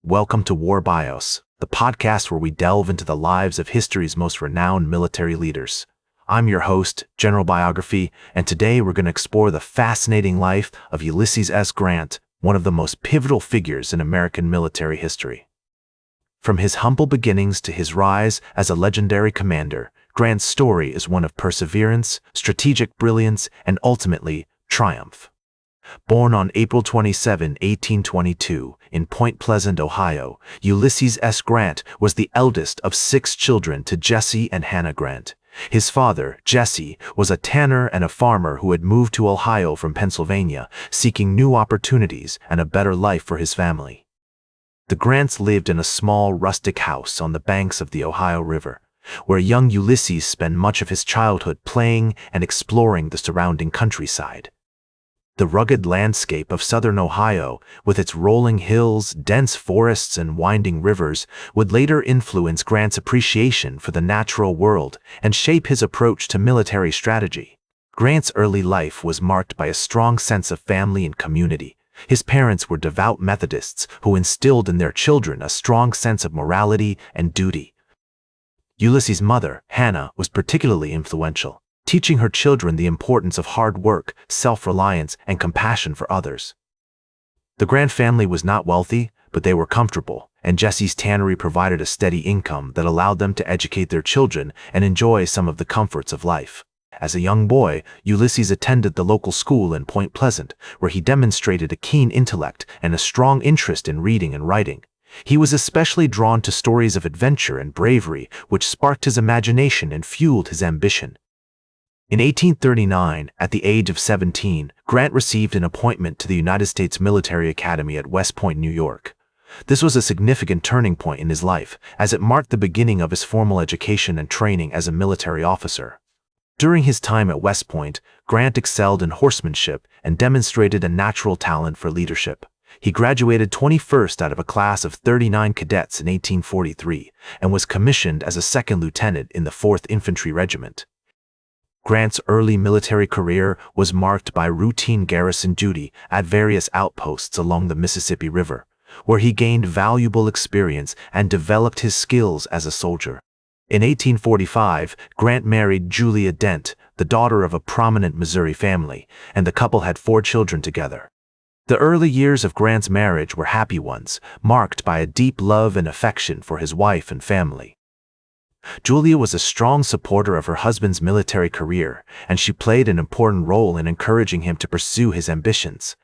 Welcome to War Bios, the podcast where we delve into the lives of history's most renowned military leaders. I'm your host, General Biography, and today we're going to explore the fascinating life of Ulysses S. Grant, one of the most pivotal figures in American military history. From his humble beginnings to his rise as a legendary commander, Grant's story is one of perseverance, strategic brilliance, and ultimately, triumph. Born on April 27, 1822, in Point Pleasant, Ohio, Ulysses S. Grant was the eldest of 6 children to Jesse and Hannah Grant. His father, Jesse, was a tanner and a farmer who had moved to Ohio from Pennsylvania, seeking new opportunities and a better life for his family. The Grants lived in a small, rustic house on the banks of the Ohio River, where young Ulysses spent much of his childhood playing and exploring the surrounding countryside. The rugged landscape of southern Ohio, with its rolling hills, dense forests, and winding rivers, would later influence Grant's appreciation for the natural world and shape his approach to military strategy. Grant's early life was marked by a strong sense of family and community. His parents were devout Methodists who instilled in their children a strong sense of morality and duty. Ulysses' mother, Hannah, was particularly influential, teaching her children the importance of hard work, self-reliance, and compassion for others. The Grant family was not wealthy, but they were comfortable, and Jesse's tannery provided a steady income that allowed them to educate their children and enjoy some of the comforts of life. As a young boy, Ulysses attended the local school in Point Pleasant, where he demonstrated a keen intellect and a strong interest in reading and writing. He was especially drawn to stories of adventure and bravery, which sparked his imagination and fueled his ambition. In 1839, at the age of 17, Grant received an appointment to the United States Military Academy at West Point, New York. This was a significant turning point in his life, as it marked the beginning of his formal education and training as a military officer. During his time at West Point, Grant excelled in horsemanship and demonstrated a natural talent for leadership. He graduated 21st out of a class of 39 cadets in 1843 and was commissioned as a second lieutenant in the 4th Infantry Regiment. Grant's early military career was marked by routine garrison duty at various outposts along the Mississippi River, where he gained valuable experience and developed his skills as a soldier. In 1845, Grant married Julia Dent, the daughter of a prominent Missouri family, and the couple had 4 children together. The early years of Grant's marriage were happy ones, marked by a deep love and affection for his wife and family. Julia was a strong supporter of her husband's military career, and she played an important role in encouraging him to pursue his ambitions.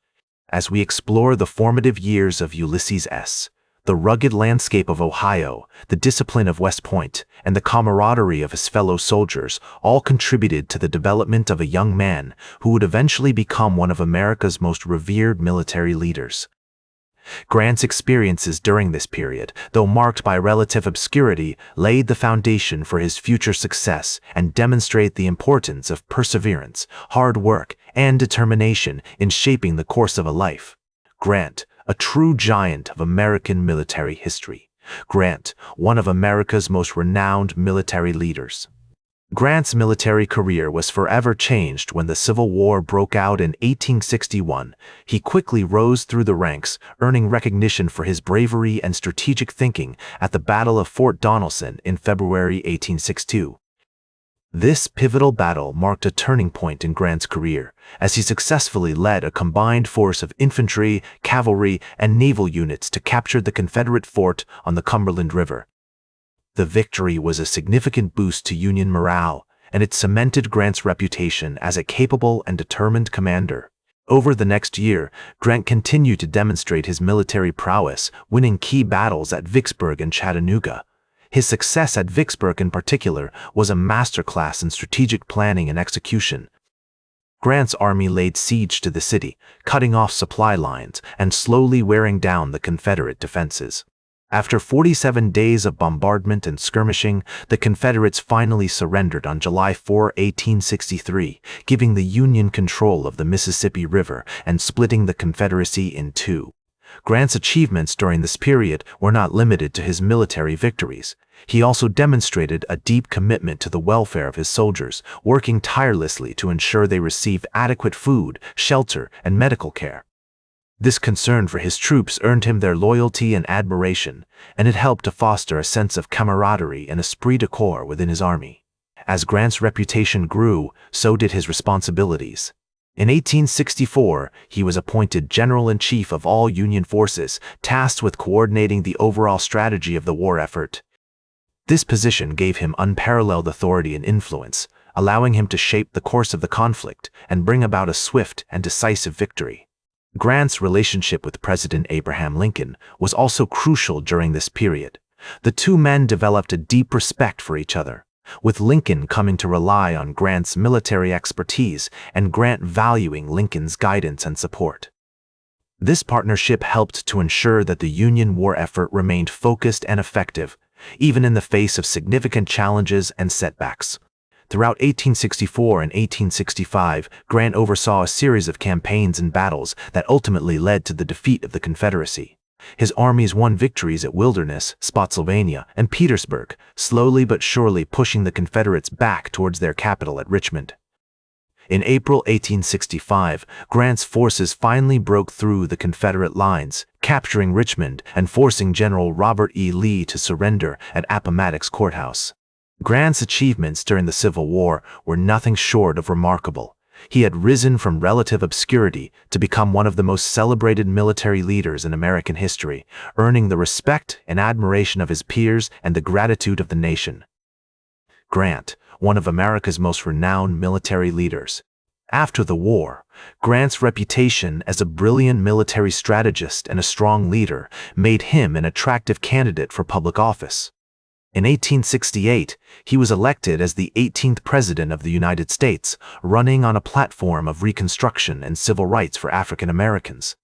As we explore the formative years of Ulysses S., the rugged landscape of Ohio, the discipline of West Point, and the camaraderie of his fellow soldiers all contributed to the development of a young man who would eventually become one of America's most revered military leaders. Grant's experiences during this period, though marked by relative obscurity, laid the foundation for his future success and demonstrate the importance of perseverance, hard work, and determination in shaping the course of a life. Grant, a true giant of American military history. Grant, one of America's most renowned military leaders. Grant's military career was forever changed when the Civil War broke out in 1861. He quickly rose through the ranks, earning recognition for his bravery and strategic thinking at the Battle of Fort Donelson in February 1862. This pivotal battle marked a turning point in Grant's career, as he successfully led a combined force of infantry, cavalry, and naval units to capture the Confederate fort on the Cumberland River. The victory was a significant boost to Union morale, and it cemented Grant's reputation as a capable and determined commander. Over the next year, Grant continued to demonstrate his military prowess, winning key battles at Vicksburg and Chattanooga. His success at Vicksburg in particular was a masterclass in strategic planning and execution. Grant's army laid siege to the city, cutting off supply lines and slowly wearing down the Confederate defenses. After 47 days of bombardment and skirmishing, the Confederates finally surrendered on July 4, 1863, giving the Union control of the Mississippi River and splitting the Confederacy in two. Grant's achievements during this period were not limited to his military victories. He also demonstrated a deep commitment to the welfare of his soldiers, working tirelessly to ensure they received adequate food, shelter, and medical care. This concern for his troops earned him their loyalty and admiration, and it helped to foster a sense of camaraderie and esprit de corps within his army. As Grant's reputation grew, so did his responsibilities. In 1864, he was appointed General-in-Chief of all Union forces, tasked with coordinating the overall strategy of the war effort. This position gave him unparalleled authority and influence, allowing him to shape the course of the conflict and bring about a swift and decisive victory. Grant's relationship with President Abraham Lincoln was also crucial during this period. The two men developed a deep respect for each other, with Lincoln coming to rely on Grant's military expertise and Grant valuing Lincoln's guidance and support. This partnership helped to ensure that the Union war effort remained focused and effective, even in the face of significant challenges and setbacks. Throughout 1864 and 1865, Grant oversaw a series of campaigns and battles that ultimately led to the defeat of the Confederacy. His armies won victories at Wilderness, Spotsylvania, and Petersburg, slowly but surely pushing the Confederates back towards their capital at Richmond. In April 1865, Grant's forces finally broke through the Confederate lines, capturing Richmond and forcing General Robert E. Lee to surrender at Appomattox Courthouse. Grant's achievements during the Civil War were nothing short of remarkable. He had risen from relative obscurity to become one of the most celebrated military leaders in American history, earning the respect and admiration of his peers and the gratitude of the nation. Grant, one of America's most renowned military leaders. After the war, Grant's reputation as a brilliant military strategist and a strong leader made him an attractive candidate for public office. In 1868, he was elected as the 18th President of the United States, running on a platform of Reconstruction and civil rights for African Americans.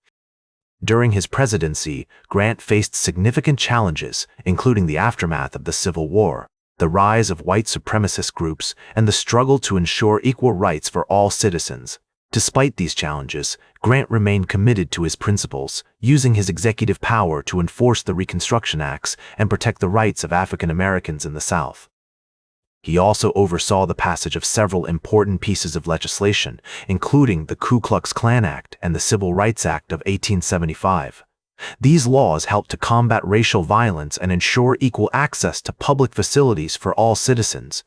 During his presidency, Grant faced significant challenges, including the aftermath of the Civil War, the rise of white supremacist groups, and the struggle to ensure equal rights for all citizens. Despite these challenges, Grant remained committed to his principles, using his executive power to enforce the Reconstruction Acts and protect the rights of African Americans in the South. He also oversaw the passage of several important pieces of legislation, including the Ku Klux Klan Act and the Civil Rights Act of 1875. These laws helped to combat racial violence and ensure equal access to public facilities for all citizens.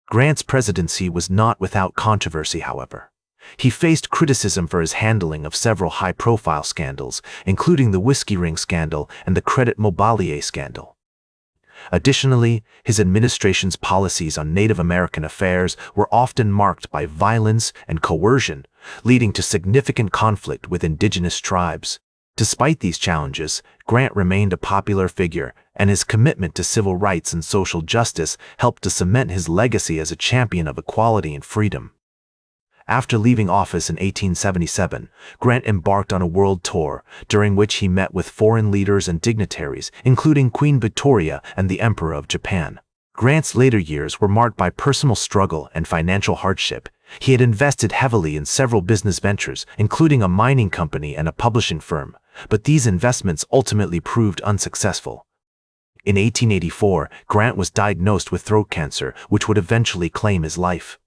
Grant's presidency was not without controversy, however. He faced criticism for his handling of several high-profile scandals, including the Whiskey Ring scandal and the Credit Mobilier scandal. Additionally, his administration's policies on Native American affairs were often marked by violence and coercion, leading to significant conflict with indigenous tribes. Despite these challenges, Grant remained a popular figure, and his commitment to civil rights and social justice helped to cement his legacy as a champion of equality and freedom. After leaving office in 1877, Grant embarked on a world tour, during which he met with foreign leaders and dignitaries, including Queen Victoria and the Emperor of Japan. Grant's later years were marked by personal struggle and financial hardship. He had invested heavily in several business ventures, including a mining company and a publishing firm, but these investments ultimately proved unsuccessful. In 1884, Grant was diagnosed with throat cancer, which would eventually claim his life.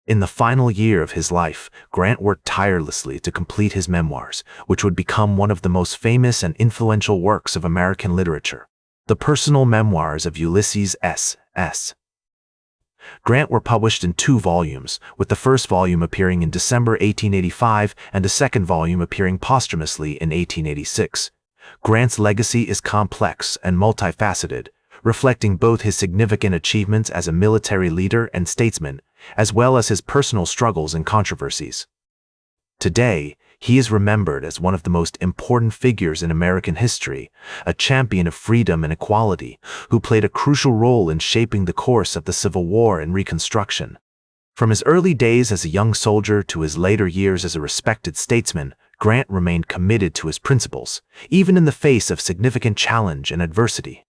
In the final year of his life, Grant worked tirelessly to complete his memoirs, which would become one of the most famous and influential works of American literature, the personal memoirs of Ulysses S. Grant were published in 2 volumes, with the first volume appearing in December 1885 and the second volume appearing posthumously in 1886. Grant's legacy is complex and multifaceted, reflecting both his significant achievements as a military leader and statesman, as well as his personal struggles and controversies. Today, he is remembered as one of the most important figures in American history, a champion of freedom and equality, who played a crucial role in shaping the course of the Civil War and Reconstruction. From his early days as a young soldier to his later years as a respected statesman, Grant remained committed to his principles, even in the face of significant challenge and adversity.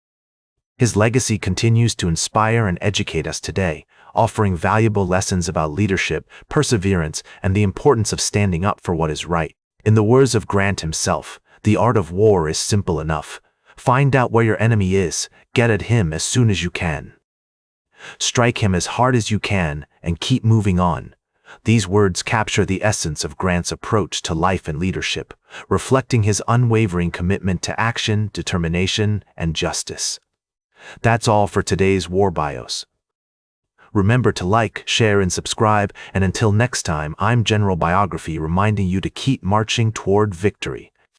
His legacy continues to inspire and educate us today, offering valuable lessons about leadership, perseverance, and the importance of standing up for what is right. In the words of Grant himself, the art of war is simple enough. Find out where your enemy is, get at him as soon as you can. Strike him as hard as you can, and keep moving on. These words capture the essence of Grant's approach to life and leadership, reflecting his unwavering commitment to action, determination, and justice. That's all for today's War Bios. Remember to like, share, and subscribe, and until next time, I'm General Biography reminding you to keep marching toward victory.